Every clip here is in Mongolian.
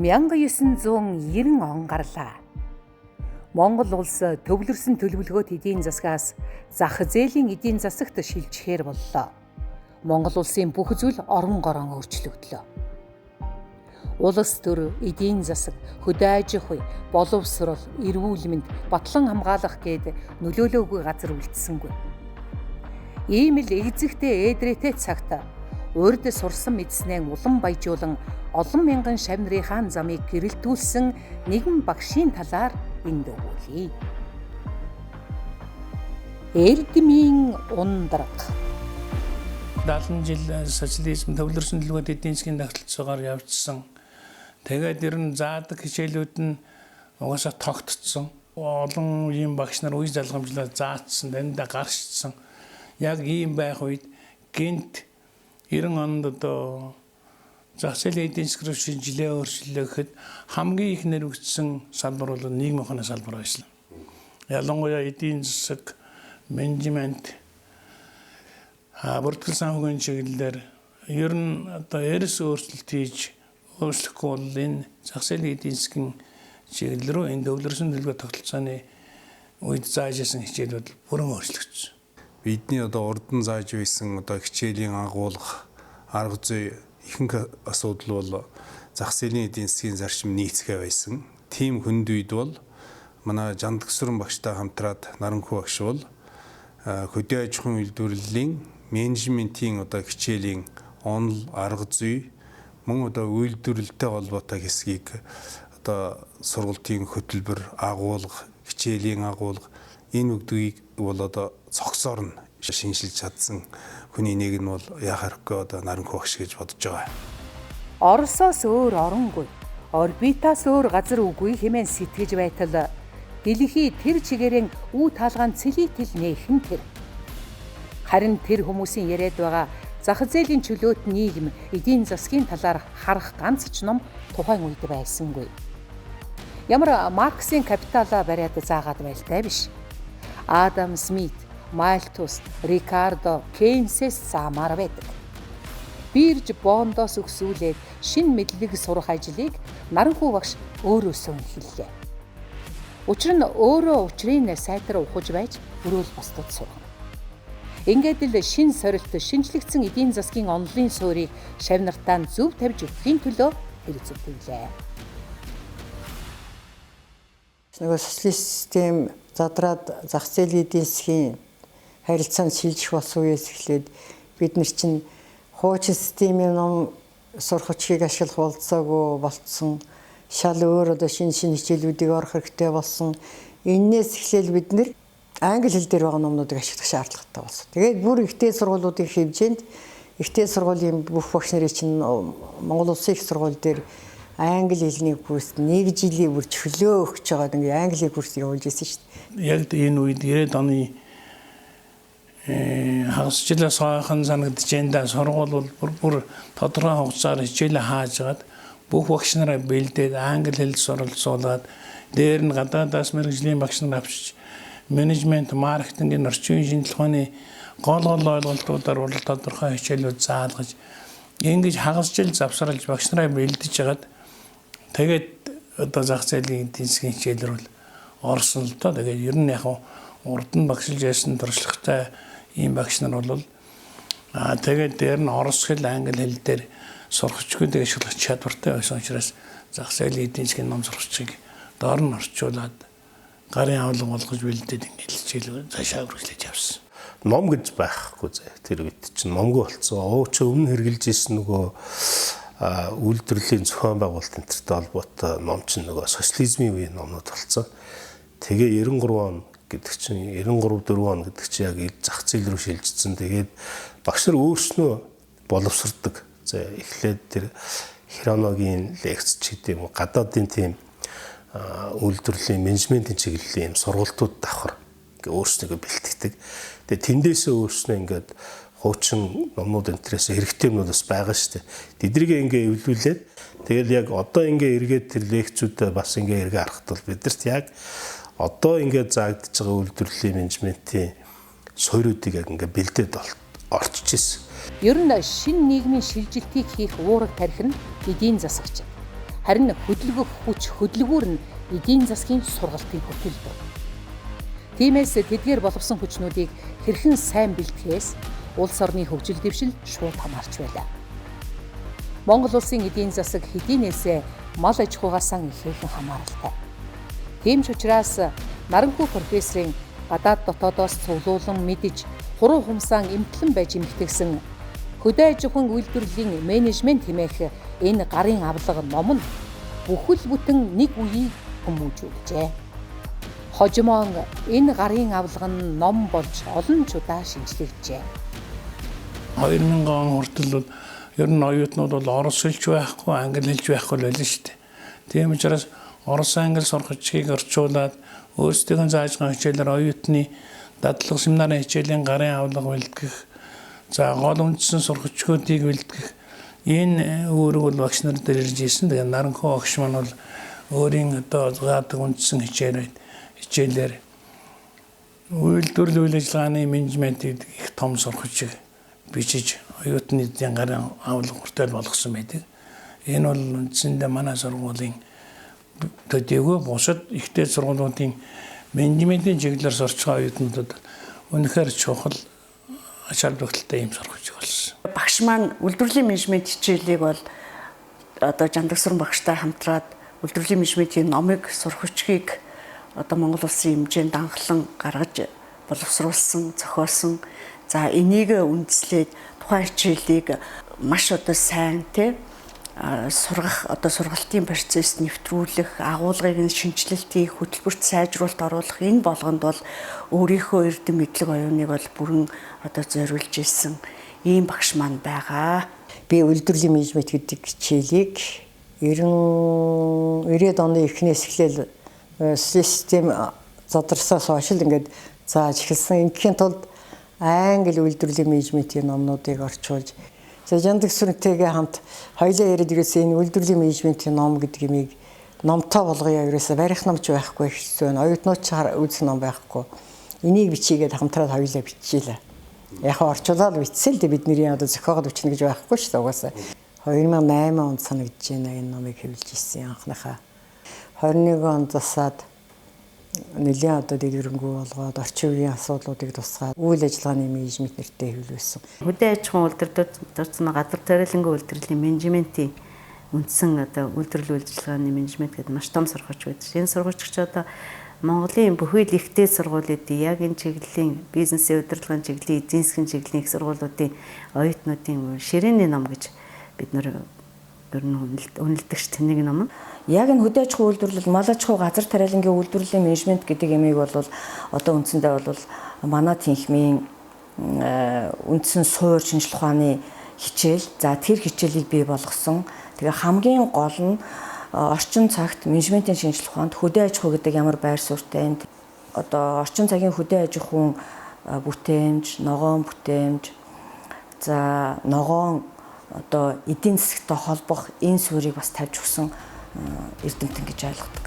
1990 он гарлаа. Монгол улс төвлөрсөн төлөвлөгөөт эдийн засгаас зах зээлийн эдийн засагт шилжихээр боллоо. Монгол улсын бүх зүйл орон горон өөрчлөгдлөө. Улс төр, эдийн засаг, хөдөө аж ахуй, боловсрол, эрүүл мэнд, батлан хамгаалах гээд нөлөөлөөгүй газар үлдсэнгүй. Ийм л эгзэгтэй ээдрээтэй цагт урд сурсан мэдснээ улам баяжуулан олон мянган шавь нарынхаа замыг гэрэлтүүлсэн нэгэн багшийн талаар энд өгүүлье. Эрдмийн ундраг. 70 жил социализм төвлөрсөн төлөвлөгөөт эдийн засгийн тогтолцоогоор явжсан. Тэгээд ер нь заадаг хичээлүүд нь угаасаа тогтцсон. Олон ийм багш нар үе залгамжлаад заацсан, дэндээ гарчсан. Яг ийм байх үед гинт 90 онд одоо зах зээлийн эдийн засаг руу шинжилгээ өөрчлөлөө гэхэд хамгийн их нэрвэгдсэн салбар бол нийгмийн ухааны салбар байсан. Ялангуяа эдийн засаг, менежмент, бүртгэл санхүүгийн чиглэлээр ер нь одоо эрс өөрчлөлт хийж өөрчлөхгүй бол энэ зах зээлийн эдийн засгийн чиглэл рүү энэ төвлөрсөн төлөвлөгөө тогтолцооны үед зааж ясан хичээлүүд бүрэн өөрчлөгдсөн. Бидний одоо урдан зааж байсан одоо хичээлийн агуулга, арга зүй ихэнх асуудал бол зах зээлийн эдийн засгийн зарчим нийцгээ байсан. Тийм хүнд үед бол манай Жандгсүрэн багштай хамтраад Наранхүү багш бол хөдөө аж ахуйн үйлдвэрлэлийн менежментийн одоо хичээлийн онол, арга зүй мөн одоо үйлдвэрлэлтэй холбоотой хэсгийг одоо сургалтын хөтөлбөр, агуулга, хичээлийн агуулга энэ бүгдийг бол одоо цогцоор нь шинжилж чадсан хүний нэг нь бол яхахгүй одоо Наранхүү багш гэж бодож байгаа. Оросоос өөр оронгүй, орбитаас өөр газар үгүй хэмээн сэтгэж байтал дэлхий тэр чигээрэн үе таалгаан цэлийтэл нээхэн тэр. Харин тэр хүмүүсийн яриад байгаа зах зээлийн чөлөөт нийгэм, эдийн засгийн талаар харах ганц ч ном тухайн үед байсангүй. Ямар Марксийн капиталаа бариад заагаад байлтай биш. Адам Смит, Мальтус, Рикардо, Кейнсээс заамаар байдаг. Бирж Бондоос өгсүүлээд шинэ мэдлэг сурах ажлыг Наранхүү багш өөрөөсөө хэллээ. Учир нь өөрөө учрын сайтар ухаж байж өрөөл бусдад сургана. Ингээд л шинэ сорилт шинжлэгдсэн эдийн засгийн онолын суурийг шавь нартаа зөв тавьж өгөхийн төлөө хэрэгцүүлээ. Нөгөө социалист систем задраад зах зээлийн эдийн засгийн харилцаанд шилжих болсон үеэс эхлээд бид нар чинь хуучин системийн ном сурах хүчийг ашиглах болцоогүй болцсон. Шал өөр одоо шинэ хичээлүүдийг орох хэрэгтэй болсон. Эннээс эхлээл бид нар англи хэл дээр байгаа номнуудыг ашиглах шаардлагатай болсон. Тэгээд бүр ихтэй сургуулиудын хэмжээнд ихтэй сургуулийн бүх багш нарын чинь Монгол Улсын их сургууль дээр англи хэлний курс 1 жилийн бүр чөлөө өгч байгаа. Ингээ англи курс явуулж ирсэн шүү дээ. Яг энэ үед 90-ад оны хагасчлаас хаахан санагдаж энэ сургууль бол бүр тодорхой хугацаар хичээлээ хаажгаад бүх багш нараа бэлдээд англи хэл суралцуулаад дээр нь гадаадаас мэргэжлийн багш нар авчиж менежмент, маркетингийн орчин үеийн шинжилгээ ухааны гол ойлголтуудаар бол тодорхой хичээлүүд заалгаж ингэж хагасжил завсарлаж багш нараа бэлдэж хагаад тэгээд одоо зах зээлийн эдийн засгийн хичээлэр бол орсон л доо. Тэгээд ер нь яг урд нь багшилж яасан туршлагатай ийм багш нар бол тэгээд дээр нь орос хэл, англи хэл дээр сурахчгүй тэгээд ашиглах чадвартай байсан учраас зах зээлийн эдийн засгийн ном сурагчийг доор нь орчуулад гарын авлага болгож бэлдээд ингээд хичээл цаашаа үргэлжлэж явсан. Ном гэж байхгүй зэ тэр үед чинь номгүй болцсон. Ууч өмнө хэрглэж ирсэн нөгөө үйлдвэрлэлийн зохион байгуулалт энтертэй холбоотой ном чинь нөгөө социализмын үеийн номнууд болцсон. Тэгээ 93 он гэдэг чинь 93 4 он гэдэг чинь яг зах зээл рүү шилжсэн. Тэгээд багш нар өөрснөө боловсрдог. За эхлээд тэр хронологийн лекц ч гэдэг юм уу гадаадын тийм үйлдвэрлэлийн менежментийн чиглэлийн юм сургалтууд давхар ингээ өөрснөө бэлтгэдэг. Тэгээ тэндээсээ өөрснөө ингээд хуучин номнууд энтрээс хэрэгтэй юмнуудаас байгаа шүү дээ. Тэдрийг ингээ эвлүүлээд тэгэл яг одоо ингээ эргээд тэр лекцүүдэд бас ингээ эргээ харахад бол бидэрт яг одоо ингээ заагдж байгаа үйлдвэрлэлийн менежментийн суурьуудыг яг ингээ бэлдээд орчиж ирсэн. Ер нь шинэ нийгмийн шилжилтийг хийх уураг тарих нь эдийн засагч. Харин хөдөлгөх хүч хөдөлгүүр нь эдийн засгийн сургалтын хөтөлбөр. Тиймээс тэдгээр боловсон хүчнүүдийг хэрхэн сайн бэлтгэхээс улс орны хөгжил дэвшил шууд хамаарч байлаа. Монгол улсын эдийн засаг хэдийнээсээ мал аж ахуйгаас ихээхэн хамааралтай. Тийм ч учраас Наранхүү профессорын гадаад дотоодоос цуглуулан мэдж хуруу хумсаан эмтлэн байж эмгтгсэн хөдөө аж ахуйн үйлдвэрлэлийн менежмент хэмээх энэ гарын авлага ном нь бүхэл бүтэн нэг үеийг хүмүүжүүлжээ. Хожимон энэ гарын авлага нь ном болж олон ч удаа шинжлэгджээ. 2000 он хүртэл бол ер нь оюутнууд бол орос хэлж байхгүй, англи хэлж байхгүй л байлаа шүү дээ. Тийм учраас орос англи сурах хичээг орчуулад өөрсдийн зааж байгаа хичээлээр оюутны дадлага семинарын хичээлийн гарын авлага бэлтгэх, за гол үндсэн сургачдыг бэлтгэх энэ үүрэг бол багш нар дээр ирж ирсэн. Тэгээ Наранхүү багш маань бол өөрийн одоо заадаг үндсэн хичээлээр үйлдвэрлэлийн үйл ажиллагааны менежментийг их том сургачиг бичиж оюутны эдийн гарын авлага хүртэл болгосон байдаг. Энэ бол үндсэндээ манай сургуулийн төдийгүй бусад ихтэй сургуулиудын менежментийн чиглэлээр сурч байгаа оюутнуудад үнэхээр чухал ач холбогдолтой юм сургууль болсон. Багш маань үйлдвэрлэлийн менежмент хичээлийг бол одоо Жандагсуран багштай хамтраад үйлдвэрлэлийн менежментийн номыг сурах хүчгийг одоо Монгол улсын хэмжээнд анхлан гаргаж боловсруулсан, зохиосон. За энийг үндэслээд тухайн хичээлийг маш одоо сайн сургах одоо сургалтын процесс нэвтрүүлэх, агуулгыг нь шинжилэлт хийх, хөтөлбөрт сайжруулалт оруулах энэ болгонд бол өөрийнхөө эрдэм мэдлэг оюуныг бол бүрэн одоо зориулж ирсэн ийм багш маань байгаа. Би үйлдвэрлэлийн менежмент гэдэг хичээлийг 90-ад оны эхнээс эхлээл систем задарсаас хойш л ингээд зааж эхэлсэн. Ингээхийн тулд англи үйлдвэрлэлийн менежментийн номнуудыг орчуулж Жандагсүрэнтэйгээ хамт хоёулаа яриад ирсэн энэ үйлдвэрлэлийн менежментийн ном гэдэг юмыг номтой болгоё. Ерөөсө барих номч байхгүй хэвчээ байна. Оюутнууд ч үзэх ном байхгүй. Энийг бичигээд хамтраад хоёулаа биччихлээ. Яг орчуулаад бичсэн л дээ бидний одоо зохиогод бичнэ гэж байхгүй шүү дээ угаасаа. 2008 онд санагдж байна энэ номыг хэвлэж ирсэн анхныхаа. 21 онд засаад нэлийн одоо дэлгэрэнгүй болгоод орчин үеийн асуудлуудыг тусгаад үйл ажиллагааны менежмент нэртэй хэвлүүлсэн. Хөдөө аж ахуйн үйлдвэрлэлд орсон газар тариалангийн үйлдвэрлэлийн менежментийн үндсэн одоо үйлдвэрлэлийн үйлчилгээний менежмент гэдэг маш том сургууль байдаг. Энэ сургуульч одоо Монголын бүхэл ихтэй сургуулиудын яг энэ чиглэлийн бизнесийн удирдлагын чиглэлийн, эдийн засгийн чиглэлийн их сургуулиудын оюутнуудын ширээний ном гэж бид нэр үнэлдэгч тэнэг ном. Яг энэ хөдөө аж ахуйн үйлдвэрлэл, мал аж ахуй газар тариалангийн үйлдвэрлэлийн менежмент гэдэг ямиг бол одоо үндсэндээ бол манай тэнхмийн үндсэн суур шинжилгээ ухааны хичээл. За тэр хичээлийг бий болгосон. Тэгээ хамгийн гол нь орчин цагт менежментийн шинжилгээ ухаанд хөдөө аж ахуй гэдэг ямар байр суурьтай энэ одоо орчин цагийн хөдөө аж ахуйн бүтээмж, ногоон бүтээмж, за ногоон одоо эдийн засагтай холбох энэ суурийг бас тавьж өгсөн эрдэмтэн гэж ойлгодог.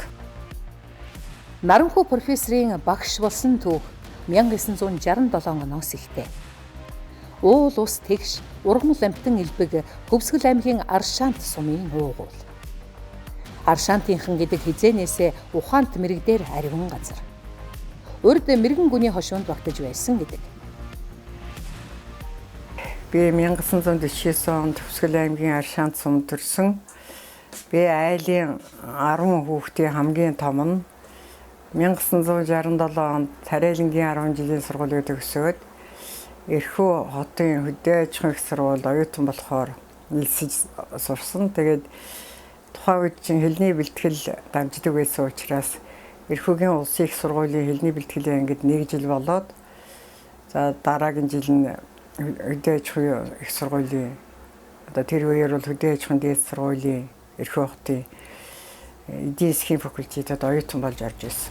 Наранхүү профессорын багш болсон түүх 1967 оноос ихтэй. Уул ус тэгш ургамал амтан элбэг Хөвсгөл аймгийн Аршаант сумын уугуул. Аршаантынхан гэдэг хизээнээсээ ухаант мэрэгдээр ариван газар. Урд мэрэгэн гүний хошуунд багтаж байсан гэдэг. Би 1949 онд Хөвсгөл аймгийн Аршаант сумд төрсөн. Би айлын 10 хүүхдийн хамгийн том нь 1967 онд Тариалангийн 10 жилийн сургуулийг төгсөөд Эрхүү хотын хөдөө аж ахуйн их сургууль оюутан болохоор нэлсэж сурсан. Тэгээд тухайн үед чинь хэлний бэлтгэл дамждаг байсан учраас Эрхүүгийн улсын их сургуулийн хэлний бэлтгэлийн ангид 1 жил болоод за дараагийн жил нь хөдөө аж ахуйн их сургуулийн одоо тэр үеэр бол хөдөө аж ахуйн дээд сургуулийн Эрхүү хотын эдийн засгийн факультетад оюутан болж орж ирсэн.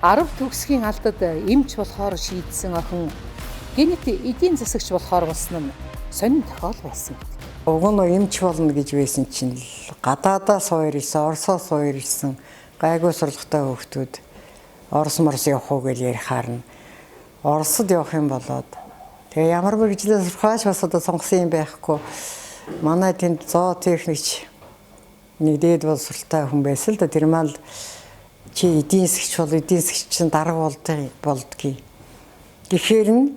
10 төгсгийн алдад эмч болохоор шийдсэн охин гэнэт эдийн засагч болохоор болсон нь сонин тохиол байсан гэдэг. Уг нь эмч болно гэж байсан чинь гадаадаас хоёр ирсэн, Оросоос хоёр ирсэн гайгүй сурлагатай хүүхдүүд Орос морс явах уу гэж ярихаар нь Оросд явах юм болоод тэгээ ямар мэргэжлээ сурахаач бас одоо сонгосон юм байхгүй. Манай тэнд зоотехникч Нэг дээд боловсралтай хүн байсан л да. Тэр маань чи эдийн засгч бол эдийн засгч чинь дарга болдгийг. Тэгэхээр нь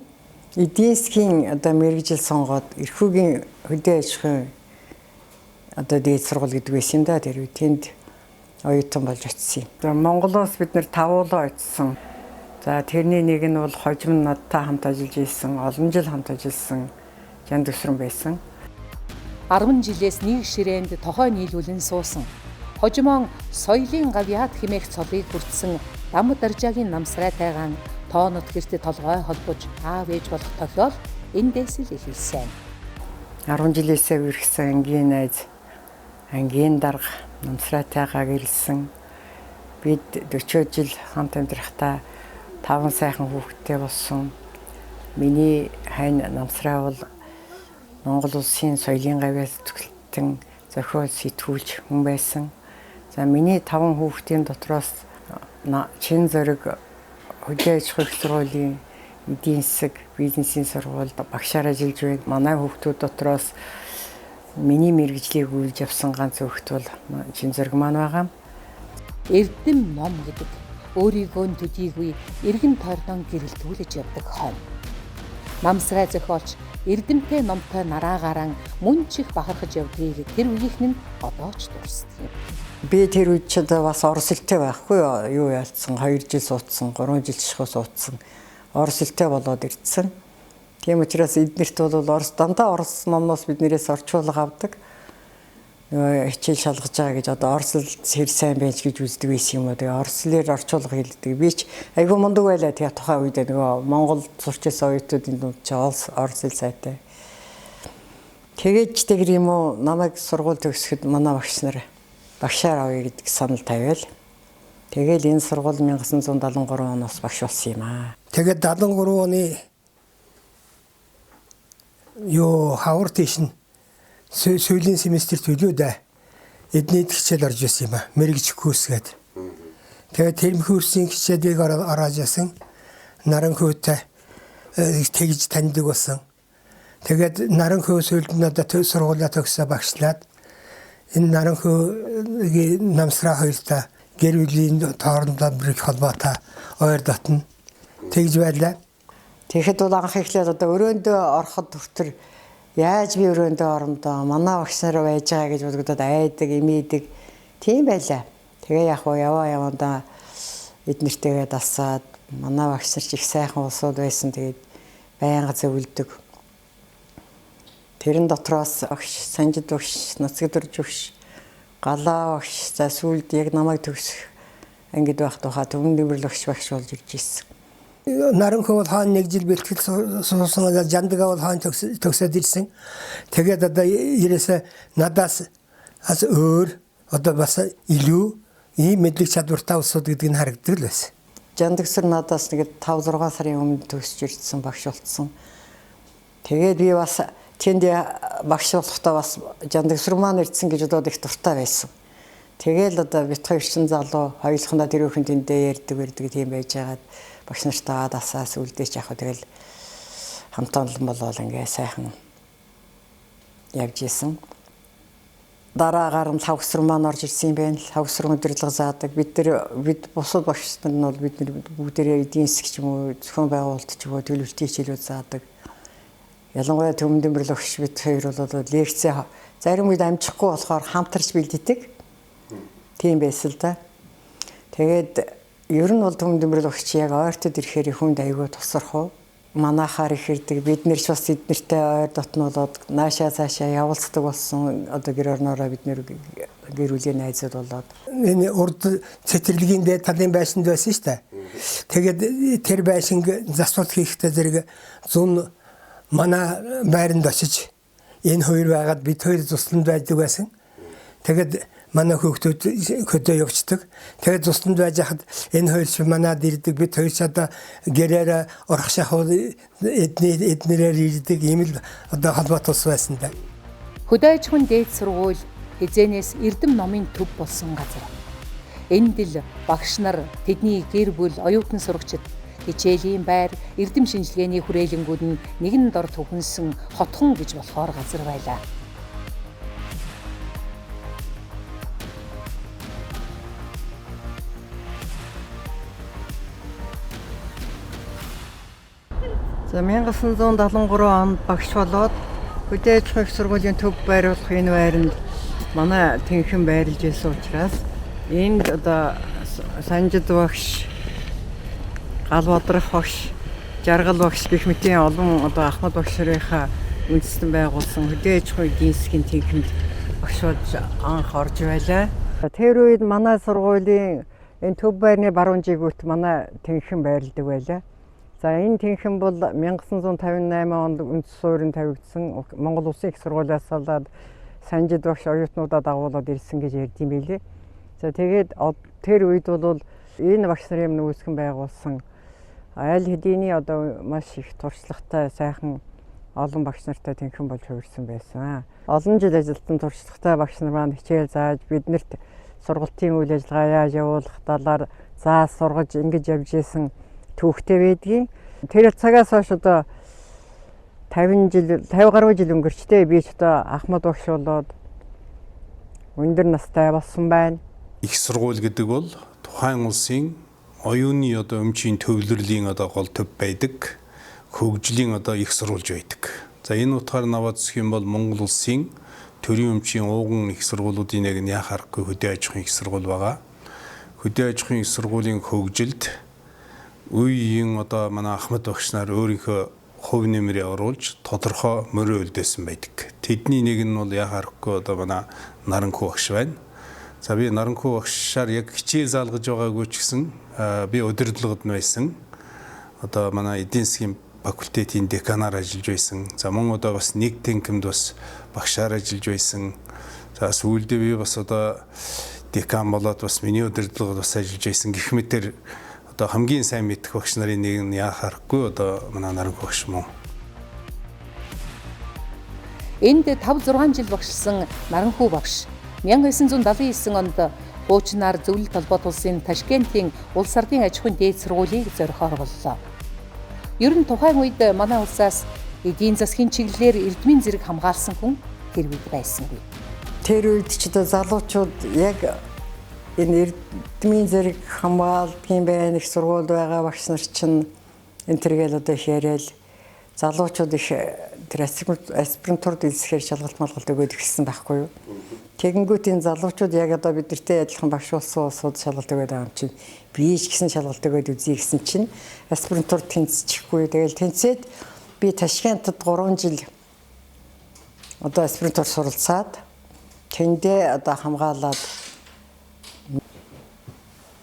эдийн засгийн одоо мэргэжил сонгоод эрхүүгийн хөдөө аж ахуйн одоо дээд сургууль гэдэг байсан да. Тэр үе тэнд оюутан болж очсон юм. Монголоос бид нэр 5 уулаа очсон. За тэрний нэг нь бол хожим надтай хамт ажиллаж ирсэн, олон жил хамт ажилласан Жан Төвсрөн байсан. 10 жилээс нэг ширээнд тохой нийлүүлэн суусан. Хожимон соёлын гавьяат хэмээх цолыг хүртсэн Дам Даржаагийн намсрай тайгаан тоонот гэрт толгой холбож аав ээж болох тохиол эндээс л эхэлсэн. 10 жилээсээ үргэсэн ангийн найз, ангийн дарга намсрайтайгаа гэрэлсэн. Бид 40 жил хамт амьдрахтаа 5 сайхан хүүхэдтэй болсон. Миний хань намсрай бол Монгол улсын соёлын гавьяас төгөлтөн зохиол сэтгүүлч хүн байсан. За миний 5 хүүхдийн дотроос чин зориг хөдөө аж ахуйн сургуулийн эдийн засаг бизнесийн сургуульд багшаар ажиллаж байна. Манай хүүхдүүд дотроос миний мэргэжлийг үйлж явсан ганц хүүхэд бол чин зориг маань байгаа. Эрдэм ном гэдэг өөрийгөө төдийгүй эргэн тойрнон гэрэлтүүлж явдаг хонь. Намсрай зохиолч эрдэмтэй номтой нараагаран мөн чих бахархаж явдгийг тэр үеийнхэн нь одоо ч дурсдаг юм. Би тэр үед ч бас орос хэлтэй байхгүй юу яалтсан 2 жил суудсан 3 жил шихуу суудсан орос хэлтэй болоод ирдсэн. Тийм учраас эднэрт бол орос дандаа орос номноос биднээс орчуулга авдаг. Хичээл шалгаж байгаа гэж одоо оросл хэр сайн байж гэж үздэг байсан юм уу. Тэгээ орслоор орчуулга хэлдэг. Би ч айгүй мундаг байлаа. Тэгээ тухайн үед нөгөө Монгол сурчсан оюутнуудын дунд ч орос хэл сайтай. Тэгээд ч тэгэр юм уу намайг сургууль төгсөхөд манай багш нар багшаар авъя гэдэг санал тавиал. Тэгэл энэ сургууль 1973 оноос багш болсон юм аа. Тэгээд 73 оны хавар тийш нь сүүлийн семестрт төлөөдөө эдний хичээл орж ирсэн юм аа. Мэргэжих курс гэдэг. Тэгээд тэрм курсын хичээлийг ороод ясан. Наранхүйтэй тэгж таньдаг болсон. Тэгээд наранхүй сүүлд надад сургуулаа төгсөө багшлаад энэ наранхүйгийн намсраа хоёртаа гэр бүлийн тоорондоо бүрэх холбоотой ойр дотно тэгж байлаа. Тэгэхэд бол анх эхлээд одоо өрөөндөө ороход төвтөр яаж би өрөөндөө орондоо манай багш нар байж байгаа гэж бодогдоод айдаг, имийдэг тийм байлаа. Тэгээ яг явандаа эднэртэйгээ дасаад манай багш нар ч их сайхан улсууд байсан. Тэгээд байнга зөвлөдөг. Тэрэн дотроос багш, Санжид багш, Нацгидурж багш, Галаа багш, за сүүлд яг намайг төгсөх ангид байх тухай Төвөн Дэмрэл багш болж ирж ирсэн. Наранхүй бол хаан 1 жил бэлтгэл суусан, Жандгаа бол хаан төгсөөд ирсэн. Тэгээд одоо ерөөсө надаас аз өөр одоо бас илүү ийм мэдлэг чадвартай улсууд гэдэг нь харагддаг л байсан. Жандгсэр надаас нэг 5-6 сарын өмнө төгсөж ирсэн багш болсон. Тэгээд би бас тэнд багш болохдоо бас Жандгсэр маань ирсэн гэж бодоод их дуртай байсан. Тэгээл одоо бит хоёр чин залуу хоёулахнаа тэр өөхөн тэндээ ярьдаг тийм байж байгаад багш нартаа дасаас үлдээч яах вэ тэгэл хамтан болол ингээ сайхан явж исэн. Дараагаар нь Лавгсар маань орж ирсэн юм байна. Лавгсар өдөрлөг заадаг. Бид бусад багш нар нь бол бид бүгдээрээ эдийн засгч юм уу зохион байгуулалт ч юм уу төлөвлөлтийн хичээлүүд заадаг. Ялангуяа Төвөн Дэмрэл багш бид хоёр бол лекцээ зарим үед амжихгүй болохоор хамтарч бэлддэг. Тийм байсан л да. Тэгээд ер нь бол Төвөн Дэмрэл багч яг ойртод ирэхээр хүнд аягүй тусарх уу. Манайхаар их ирдэг. Бид нэр ч бас эднэртэй ойр дотнолоод наашаа цаашаа явуулцдаг болсон. Одоо гэр орноороо бид нэр гэр бүлийн найзууд болоод. Энэ урд цэцэрлэгийн дээд талын байшинд байсан шүү дээ. Тэгээд тэр байшинг засварт хийхдээ зэрэг зүүн манай байранд очиж энэ хоёр байгаад бид хоёр тусланд байдаг байсан. Тэгээд манай хүүхдүүд хөдөө явцдаг. Тэгээд тусланд байж хахад энэ хоёр ч манад ирдэг. Бид хоёр ч одоо гэрээр орох шахуу эднэрээр ирдэг. Ийм л одоо холбоотой ус байсан да. Хөдөө аж ахуйн дээд сургууль хизээнээс эрдэм номын төв болсон газар. Энд л багш нар тэдний гэр бүл оюутан сурагчид хичээлийн байр, эрдэм шинжилгээний хүрээлэнгүүд нь нэгэн дор түгэнсэн хотхон гэж болохоор газар байлаа. За 1973 онд багш болоод хөдөө аж ахуйн их сургуулийн төв байруулах энэ байранд манай тэнхэн байрлаж байсан учраас энд одоо Санжид багш, Галбадрах багш, Жаргал багш гэх мэтийн олон одоо Ахмад багш нарын үндэстэн байгуулсан хөдөө аж ахуйн эдийн засгийн тэнхимд багш болж анх орж байлаа. Тэр үед манай сургуулийн энэ төв байрны баруун жигүүт манай тэнхэн байрладаг байлаа. За энэ тэнхэн бол 1958 онд үндэс суурин тавигдсан Монгол Улсын их сургуулиас болоод Санжид багш оюутнуудаа дагуулад ирсэн гэж ярьд юм билээ. За тэгээд тэр үед бол энэ багш нарын нүүсгэн байгуулсан аль хэдийн одоо маш их туршлагатай сайхан олон багш нартай тэнхэн болж хувирсан байсан. Олон жил ажилтан туршлагатай багш нар маань хичээл зааж биднэрт сургалтын үйл ажиллагаа яаж явуулах талаар зааж сургаж ингэж явж исэн түүхтэй байдгийн. Тэр цагаас хойш одоо 50 гаруй жил өнгөрчтэй би ч одоо Ахмад багш болоод өндөр настай болсон байна. Их сургууль гэдэг бол тухайн улсын оюуны одоо өмчийн төвлөрлийн одоо гол төв байдаг. Хөгжлийн одоо их сурвалж байдаг. За энэ утгаар наваад үзэх юм бол Монгол улсын төрийн өмчийн ууган их сургуулиудын нэг нь яхаарахгүй хөдөө аж ахуйн их сургууль байгаа. Хөдөө аж ахуйн их сургуулийн хөгжилд үеийн одоо манай Ахмад багш нар өөрийнхөө хувь нэмрээ оруулж тодорхой мөрөө үлдээсэн байдаг. Тэдний нэг нь бол яхаарахгүй одоо манай Наранхүү багш байна. За би Наранхүү багшаар яг хичээл заалгаж байгаагүй ч гэсэн би удирдлагад нь байсан. Одоо манай эдийн засгийн факультетийн деканаар ажиллаж байсан. За мөн одоо бас нэг тэнхимд бас багшаар ажиллаж байсан. За сүүлдээ би бас одоо декан болоод бас миний удирдлагад бас ажиллаж байсан. Гэх мэтэр одоо хамгийн сайн мэдэх багш нарын нэг нь яхаарахгүй одоо манай Наранхүү багш мөн. Энд 5-6 жил багшилсан Наранхүү багш 1979 онд хуучнаар зөвлөлт холбоот улсын Ташкентийн улс ардын аж ахуйн дээд сургуулийг зорихоор боллоо. Ер нь тухайн үед манай улсаас эдийн засгийн чиглэлээр эрдмийн зэрэг хамгаалсан хүн тэр үед байсангүй. Тэр үед ч одоо залуучууд яг энэ эрдмийн зэрэг хамгаалдгийн байна их сургууль байгаа багш нар чинь энэ төргээл одоо их яриад залуучууд их тэр аспирантурд илсэхээр шалгалт малгалт өгөөд ирсэн байхгүй юу. Тэгэнгүүт энэ залуучууд яг одоо бидэртэй адилхан багш болсон улсууд шалгалт өгөөд байгаа юм чинь би ч гэсэн шалгалт өгөөд үзье гэсэн чинь аспирантурд тэнцчихгүй. Тэгэл тэнцээд би Ташкентад 3 жил одоо аспирантур суралцаад тэндээ одоо хамгаалаад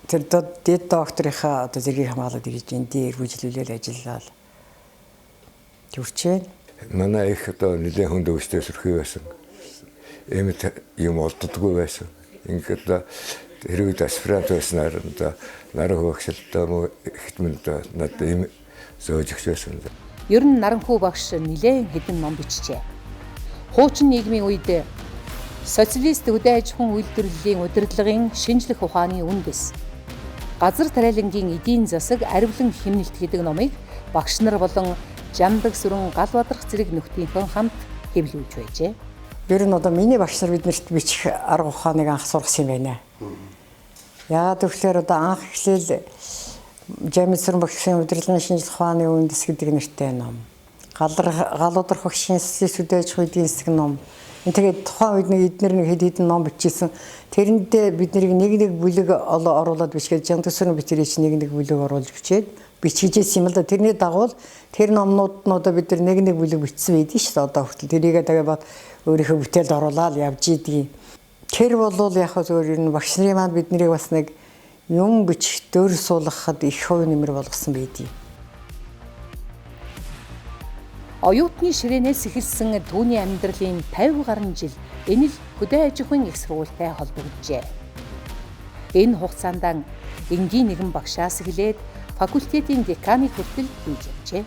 тэр дэд докторийнхаа одоо зэргийг хамгаалаад ирж эндээ эргүүлжлүүлээд ажиллаад төвчээ. Манай их одоо нэлээд хүнд өвчтэй сөрхий байсан. Эмэт юм олддоггүй байсан. Ингээд хэрэг аспирант байснаар Наранхүү багшилтаа мөн хитмэнд надад им зөөж өгч байсан. Ер нь Наранхүү багш нэлээд хэдэн ном бичжээ. Хуучин нийгмийн үед социалист хөдөө аж ахуйн үйлдвэрлэлийн удирдлагын шинжлэх ухааны үндэс, газар тариалангийн эдийн засаг аривлан хэмнэлт гэдэг номыг багш нар болон Жамдаг сүрэн Галбадрах зэрэг нөхдийнхөө хамт хэвлүүлж байжээ. Ер нь одоо миний багш нар биднэрт бичих арга ухааныг анх сургасан юм байна. Яагаад гэвэл одоо анх эхлээл Жамдаг сүрэн багшийн удирдлагын шинжлэх ухааны үндэс гэдэг нэртэй ном. Галбадрах багшийн социалист хөдөө аж ахуйн эдийн засгийн ном. Тэгээд тухайн үед нэг эдгээр нэг хэд хэдэн ном бичсэн. Тэрэндээ бид нэг бүлэг оруулаад бичгээд Жамдаг сүрэн битэрий чинь нэг бүлэг оруулж бичээд бичижсэн юм л да. Тэрний дагуу тэр номнууд нь одоо бид нэг бүлэг бичсэн байдгийг шүү дээ. Одоо хүртэл тэрийгээ тэгээд өөрийнхөө бүтээлд оруулаад явж идэгий. Тэр бол яг зөвөр энэ багш нарын маань биднийг бас нэг юм бичих дөр суулгахад их хувь нэмэр болгосон байдгийг. Оюутны ширээнээс эхэлсэн түүний амьдралын 50 гаруй жил энэ л хөдөө аж ахуйн их сургуультай холбогджээ. Энэ хугацаанд энгийн нэгэн багшаас эхлээд факультетийн деканыг хүртэл хийж явжээ.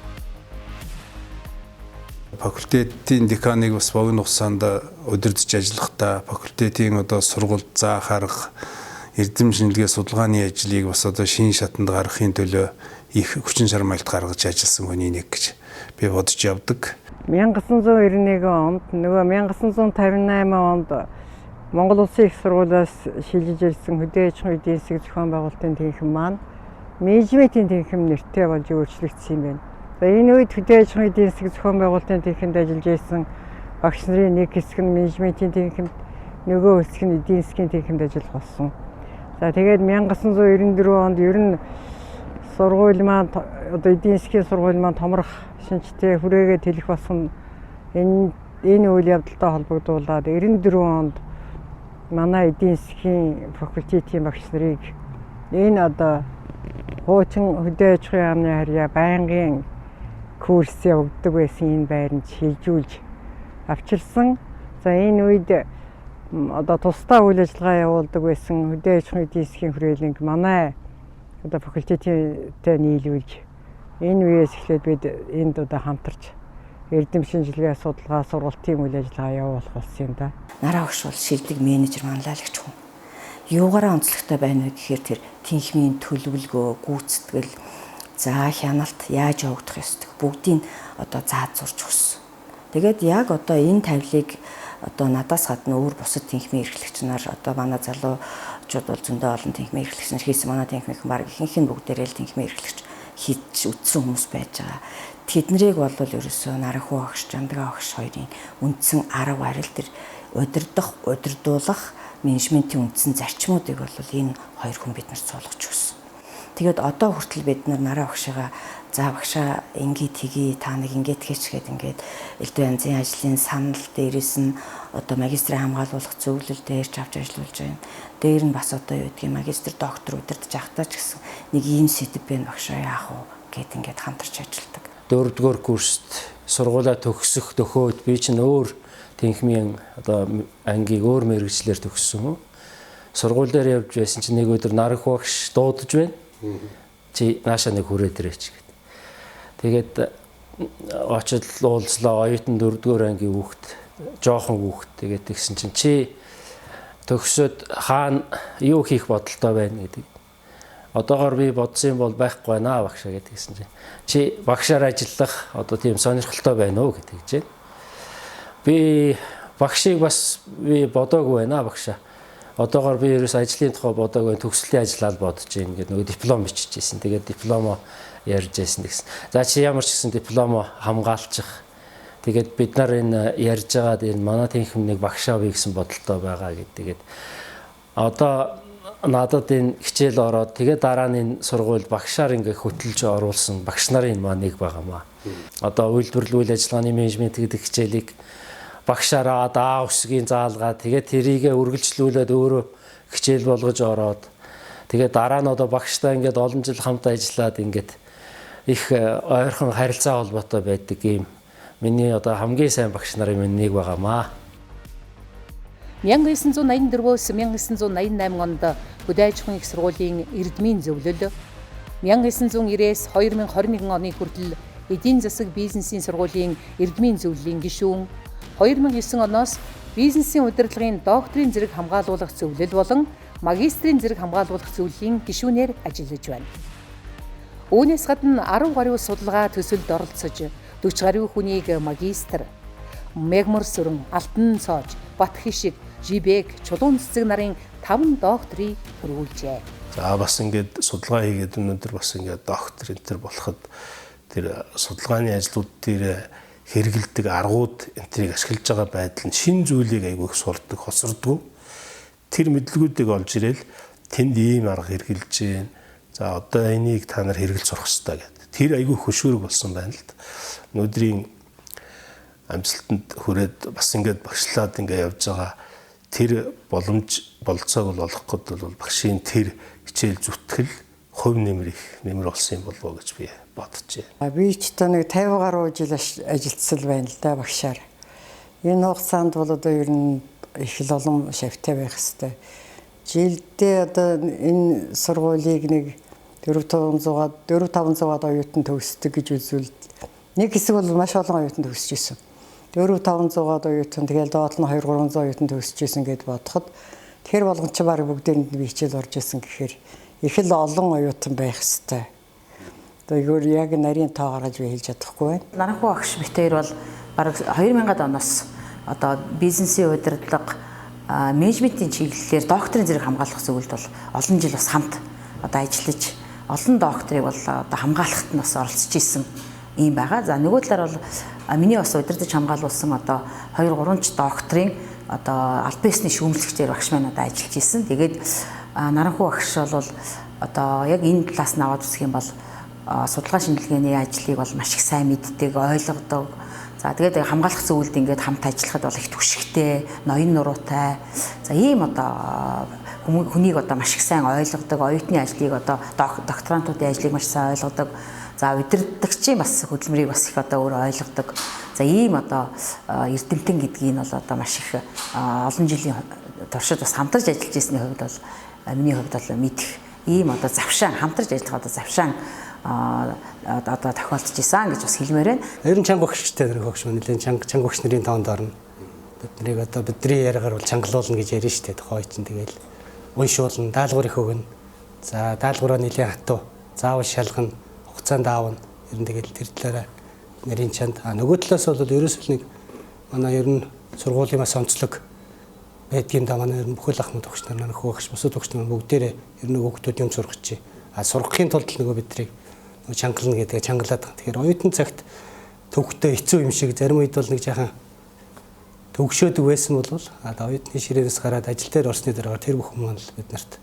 Факультетийн деканыг бас богино хугацаанд удирдах ажиллахдаа факультетийн одоо сургуульд заах арга эрдэм шинжилгээ судалгааны ажлыг бас одоо шинэ шатанд гаргахын төлөө их хүчин чармайлт гаргаж ажилласан хүний нэг гэж би бодож явдаг. 1991 онд нөгөө 1958 онд Монгол Улсын их сургуулиас шилжиж ирсэн хөдөө аж ахуйн эдийн засгийн зохион байгуулалтын тэнхим маань менежментийн тэнхим нэртэй болж өөрчлөгдсөн юм байна. За энэ үед хөдөө аж ахуйн эдийн засгийн зохион байгуулалтын тэнхимд ажиллаж байсан багш нарын нэг хэсэг нь менежментийн тэнхимд, нөгөө хэсэг нь эдийн засгийн тэнхимд ажиллах болсон. За тэгээд 1994 онд ер нь сургууль маань одоо эдийн засгийн сургууль маань томрох шинжтэй хүрээгээ тэлэх болсон энэ үйл явдалтай холбогдуулаад 94 онд манай эдийн засгийн факультетийн багш нарыг энэ одоо хуучин хөдөө аж ахуйн яамны харьяа байнгын курс явагддаг байсан энэ байранд шилжүүлж авчирсан. За энэ үед одоо тусдаа үйл ажиллагаа явуулдаг байсан хөдөө аж ахуйн эдийн засгийн хүрээлэнг манай одоо факультеттэй нийлүүлж энэ үеэс эхлээд бид энд одоо хамтарч эрдэм шинжилгээ судалгаа сургалтын үйл ажиллагаа явуулах болсон юм да. Нараа багш бол шилдэг менежер манлайлагч хүн. Юугаараа онцлогтой байна вэ гэхээр тэр тэнхимийн төлөвлөгөө, гүйцэтгэл, за хяналт яаж явагдах ёстой бүгдийг одоо зааж сурч өгсөн. Тэгээд яг одоо энэ тавилыг одоо надаас гадна өөр бусад тэнхимийн эрхлэгч нар одоо манай залуучууд бол зөндөө олон тэнхимийн эрхлэгч нар хийсэн манай тэнхимийн баг ихэнх нь бүгдээрээ л тэнхимийн эрхлэгч хийж үтсэн хүмүүс байж байгаа. Тэднийг бол ерөөсөө Наранхуу багш, Жандгаа багш хоёрын үндсэн арга барил төр удирдуулах менежментийн үндсэн зарчмуудыг бол энэ хоёр хүн биднэрт суулгаж өгсөн. Тэгээд одоо хүртэл бид нараа багшигаа за багшаа ингээд тгий та нэг ингээд хийчгээд ингээд элдв янзын ажлын санал дээрээс нь одоо магистрийн хамгаалуулах зөвлөл дээрч авч ажиллуулж байна. Дээр нь бас одоо юу гэдгийг магистр доктор удирдах захтаа ч гэсэн нэг ийм сэдв байна багшаа яах вэ гэд ингээд хамтарч ажилладаг. 4-р курст сургуулаа төгсөх төхөөд би чинь өөр тэнхимийн одоо ангийг өөр мэргэжлэр төгссөн. Сургууль дээр явж байсан чинь нэг өдөр Наранхуу багш дуудаж байна. Чи наашаа нэг хүрээд ирээч гэд. Тэгээд очил уулзлаа оюутан 4-р ангийн хүүхэд, жоохон хүүхэд. Тэгээд тэгсэн чинь чи төгсөөд хаана юу хийх бодолтой байна гэдэг. Одоогоор би бодсон бол байхгүй байна багшаа гэдэг гэсэн чинь чи багшаар ажиллах одоо тийм сонирхолтой байна уу гэдэг чинь би багшийг бас би бодоогүй байна багшаа. Одоогоор би ерөөс ажлын тухай бодоогүй төгслийн ажиллаад бодож байна гэдэг нөгөө диплом биччихсэн. Тэгээд дипломо ярьж байсан гэсэн. За чи ямар ч гэсэн дипломо хамгаалчих. Тэгээд бид нар энэ ярьж байгаад энэ манай тэнхимнийг багшаа бий гэсэн бодолтой байгаа гэдэг. Тэгээд одоо надад энэ хичээл ороод тэгээд дараа нь энэ сургууль багшаар ингээ хөтлж оруулсан багш нарын маань нэг байгаамаа. Одоо үйлдвэрлэл үйл ажиллагааны менежмент гэдэг хичээлийг багшаараа даа өсгийн заалгаа тэгээд тэрийгэ үргэлжлүүлээд өөрөө хичээл болгож ороод тэгээд дараа нь одоо багштай ингээд олон жил хамт ажиллаад ингээд их ойрхон харилцаа холбоотой байдаг юм. Миний одоо хамгийн сайн багш нарын минь нэг байгаамаа. 1984-өөс 1988 онд хөдөө аж ахуйн их сургуулийн эрдмийн зөвлөл, 1990-ээс 2021 оны хүртэл эдийн засаг бизнесийн сургуулийн эрдмийн зөвлөлийн гишүүн, 2009 оноос бизнесийн удирдлагын докторийн зэрэг хамгаалуулах зөвлөл болон магистрийн зэрэг хамгаалуулах зөвлөлийн гишүүнээр ажиллаж байна. Үүнээс гадна 10 гаруй судалгаа төсөлд оролцож 40 гаруй хүнийг магистр, мегмар сүрэн, алтан цоож, бат хишиг, жибек, чулуун цэцэг нарын 5 докторыг төрүүлжээ. За бас ингээд судалгаа хийгээд өнөөдөр бас ингээд доктор энэ төр болоход тэр судалгааны ажлууд дээр хэрэгэлдэг аргууд энтрийг ашиглаж байгаа байдал нь шин зүйлийг айгүй их сурдаг, хосордгоо. Тэр мэдлгүүдийг олж ирээл тэнд ийм арга хэрэгжилж гин. За одоо энийг та нар хэрэгэл сурах хэрэгтэй гэдэг. Тэр айгүй хөшөөрөг болсон байна л да. Өнөөдрийн амжилтанд хүрээд бас ингээд багшлаад ингээд явж байгаа тэр боломж болцоог олох гээд бол багшийн тэр хичээл зүтгэл хувь нэмэр болсон юм болов уу гэж би бодож байна. Би ч та нэг 50 гаруй жил ажилтсал байна л да багшаар. Энэ хугацаанд бол одоо ер нь их л олон шавьтай байх хэвээр. Жилдээ одоо энэ сургуулийг нэг 400-500 оюутан төгсдөг гэж үзвэл нэг хэсэг бол маш олон оюутан төгсөж ирсэн. 400-500 оюутан тэгэл доод нь 200-300 оюутан төгсөж ирсэн гэд бодоход тэр болгон ч баг бүгдээрэнд би хичээл орж исэн гэхээр их л олон оюутан байх хэвээр. Тэгэхээр яг нарийн тоо гаргаж би хэлж чадахгүй байна. Наранхуу багш битээр бол бараг 2000-ад оноос одоо бизнесийн удирдлага менежментийн чиглэлээр докторийн зэрэг хамгаалах зөвлөлд бол олон жил бас хамт одоо ажиллаж олон докторыг бол одоо хамгаалахад нь бас оролцож исэн ийм байгаа. За нөгөө талаар бол миний бас удирдах хамгаалуулсан одоо 2-3 ч докторийн одоо аль биесний шүүмжлэгчээр багш маань одоо ажиллаж исэн. Тэгээд Наранхуу багш бол одоо яг энэ талаас нь аваад үзэх юм бол судалгаа шинжилгээний ажлыг бол маш их сайн мэддэг, ойлгодог. За тэгээд хамгаалах зөвлөлд ингээд хамт ажиллахад бол их түшигтэй, ноён нуруутай. За ийм одоо хүнийг одоо маш их сайн ойлгодог, оюутны ажлыг одоо докторантуудын ажлыг маш сайн ойлгодог. За удирдагчийн бас хөдөлмөрийг бас их одоо өөрөө ойлгодог. За ийм одоо эрдэмтэн гэдгийг нь бол одоо маш их олон жилийн туршид бас хамтарч ажиллаж ирсний хувьд бол миний хувьд бол мэдэх ийм одоо завшаан хамтарч ажиллах одоо завшаан одоо тохиолдож исэн гэж бас хэлмээр байна. Ер нь чанга багштай нэр багш маань нэлээд чанга багш нарын тоонд орно. Биднийг одоо бидний яриагаар бол чангалуулна гэж ярьж штэ тохой чинь тэгэл уншуулна, даалгавар их өгнө. За даалгавраа нэлээд хатуу, заавал шалгана, хугацаанд аавна. Ер нь тэгэл тэр талаараа нарийн чанд. Нөгөө талаас бол ерөөсөө нэг манай ер нь сургуулийн бас онцлог байдгийн да манай бүхэл ахмад багш нар нөхөө багш бусад багш нар бүгдээрээ ер нь хүүхдүүд юм сурах чи. Сурахын тулд нөгөө биднийг чангална гэдэг чангалаад. Тэгэхээр оюутан цагт төвхтэй хэцүү юм шиг зарим үед бол нэг жаахан төгшөөдөг байсан бол оюутны ширээнээс гараад ажил дээр орсны дараа тэр бүх хүмүүс бид нарт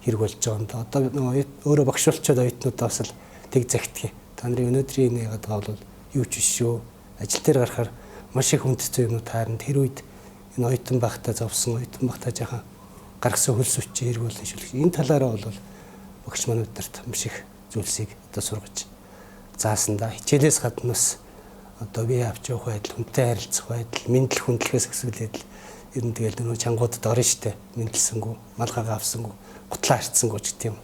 хэрэг болж байгаа юм да. Одоо өөрөө багш болчоод оюутнуудаа бас л тэг загтгий. Та нарын өнөөдрийн нэг гадгаа бол юу ч биш шүү. Ажил дээр гарахаар маш их хүндтэй юмнууд таарна. Тэр үед энэ оюутан багтаа зовсон, оюутан багтаа жаахан гаргасан хөлс хүч хэрэг болно шүү. Энэ талаараа бол багш манайд нарт маш их зүйлсийг одоо сургаж заасан да. Хичээлээс гаднаас одоо бие авч явах байдал, хүнтэй харилцах байдал, мэдлэг хүндлэхээс хэсгэлээд ер нь тэгэл нөгөө чангуудад орно штэ. Мэдлсэнгүү, малгайгаа авсангүй, гутлаа харцсангүй ч гэдэм.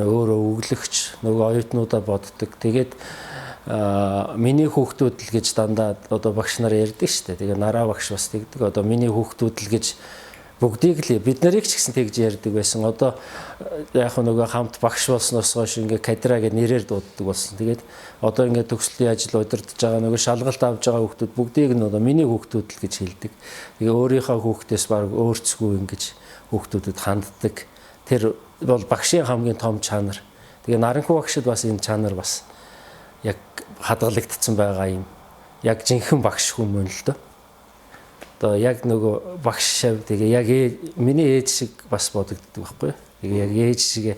Өөрөө өглөгч нөгөө оюутнуудаа боддог. Тэгээд миний хүүхдүүд л гэж дандаа одоо багш нар ярьдаг штэ. Тэгээ нараа багш бас тэгдэг. Одоо миний хүүхдүүд л гэж бүгдийг л бид нарыг ч гэсэн тэгж ярьдаг байсан. Одоо яг нөгөө хамт багш болсноос хойш ингээ кадра гэж нэрээр дууддаг болсон. Тэгээд одоо ингээ төгслийн ажил удирдах байгаа нөгөө шалгалт авж байгаа хүүхдүүд бүгдийг нь одоо миний хүүхдүүд л гэж хэлдэг. Тэгээ өөрийнхөө хүүхдээс баг өөрцгүй ингэж хүүхдүүдэд ханддаг. Тэр бол багшийн хамгийн том чанар. Тэгээ Наранхуу багшид бас энэ чанар бас яг хадгалагдсан байгаа юм. Яг жинхэнэ багш хүмүүс л дөө. Одоо яг нөгөө багш шав тэгээ яг миний ээж шиг бас бодогддог байхгүй юу. Тэгээ яг ээж шигээ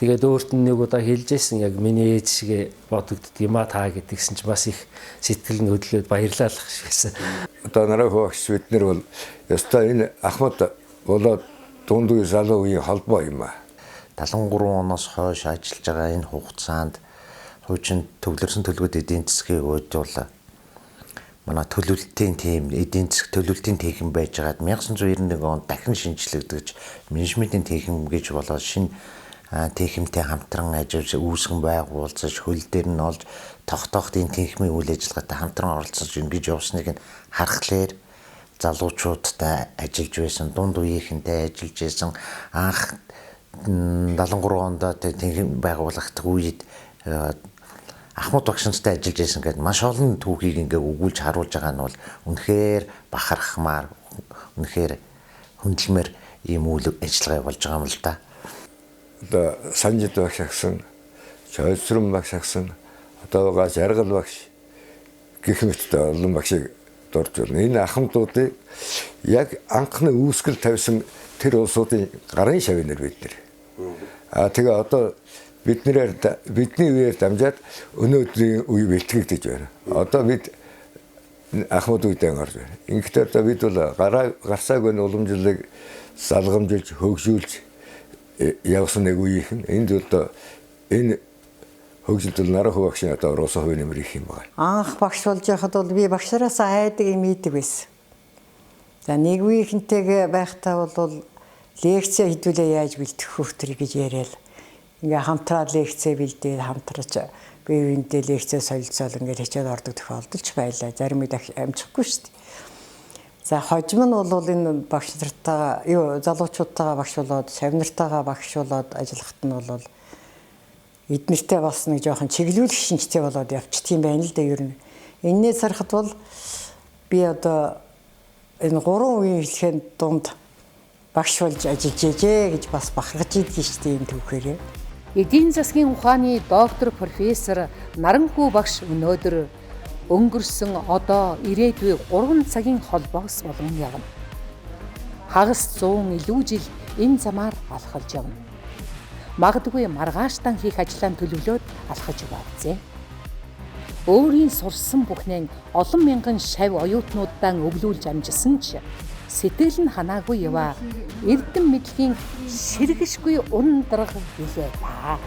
тэгээд өөрт нь нэг удаа хэлжсэн яг миний ээж шигээ бодогддог юм а та гэдгсэн чинь бас их сэтгэл нь хөдлөөд баярлалах шивсэн. Одоо Наранхуу багш биднэр бол ёстой энэ Ахмад болоод дундгүй залуу үеийн холбоо юм а. 73 оноос хойш ажиллаж байгаа энэ хугацаанд хуучин төвлөрсөн төлөвлөгөөд эдийн засгийн үед бол манай төлөвлөлтийн тим эдийн засаг төлөвлөлтийн техник байж байгаад 1991 онд дахин шинжлэгдэж менежментийн техник гэж болоод шинэ техниктэй хамтран ажиллаж үүсгэн байгуулж хөл дээр нь олж тогтоохт энэ техникийн үйл ажиллагаатай хамтран оролцож ингэж явсныг нь харахлаар залуучуудтай ажиллаж байсан, дунд үеийнхэнтэй ажиллаж байсан анх 73 онд техник байгуулагдах үед Ахмад багшинтай ажиллаж байсан гэдэг маш олон түүхийг ингээ өгүүлж харуулж байгаа нь бол үнэхээр бахархмаар, үнэхээр хүндэлмээр ийм үйл ажиллагаа болж байгаа юм л да. Одоо Санжид багш агсан, Чойсрын багш агсан, одоо гаж Аргал багш гэх мэттэй олон багшийг дурж байна. Энэ ахмадуудыг яг анхны үүсгэл тавьсан тэр улсуудын гарын шавнаар бид нэр. Тэгээ одоо бидний үеэр дамжаад өнөөдрийн үе бэлтгэгдэж байна. Одоо бид Ахмад үедээ орж байна. Ингээд одоо бид бол гарсаагүй уламжлалыг салгамжилж, хөгжүүлж явсан нэг үеийнхэн энд одоо энэ хөгжилтөл Наранхуу багшийн одоо Рус хувийн нэмэр их юм байна. Анх багш болж байхад бол би багшараас айдаг юм идэг байсан. За нэг үеийнхэнтэйгээ байхдаа бол лекцээ хийдүүлээ яаж бэлтгэх хөтөр гэж яриад ингээ хамтраа лекцээ бэлдээд хамтарч бие биендээ лекцээ солилцоол ингээ хичээл ордог тохиолдолч байлаа. Зарим үед амжихгүй шүү дээ. За хожим нь бол энэ багш нартайгаа залуучуудтайгаа багш болоод, шавнартайгаа багш болоод ажиллахад нь бол эднэртэй бас нэг жоохон чиглүүлэх шинжтэй болоод явчихтiin байна л да ер нь. Эннээс харахад бол би одоо энэ 3 үеийн хэлхийн дунд багш болж ажиллаж ээжээ гэж бас бахархаж идэг шүү дээ энэ түүхээрээ. Эдийн засгийн ухааны доктор профессор Наранхүү багш өнөөдөр өнгөрсөн одоо ирээдүй 3 цагийн холбоос болон явна. Хагас 100 илүү жил энэ замаар алхалж явна. Магадгүй маргааштан хийх ажлаа төлөвлөөд алхаж яваадзээ. Өөрийн сурсан бүхнээ олон мянган шавь оюутнуудаа өвлүүлж амжсан ч сэтгэл нь ханаагүй яваа эрдэм мэдлэгийн сэргэшгүй ундраг билээ та.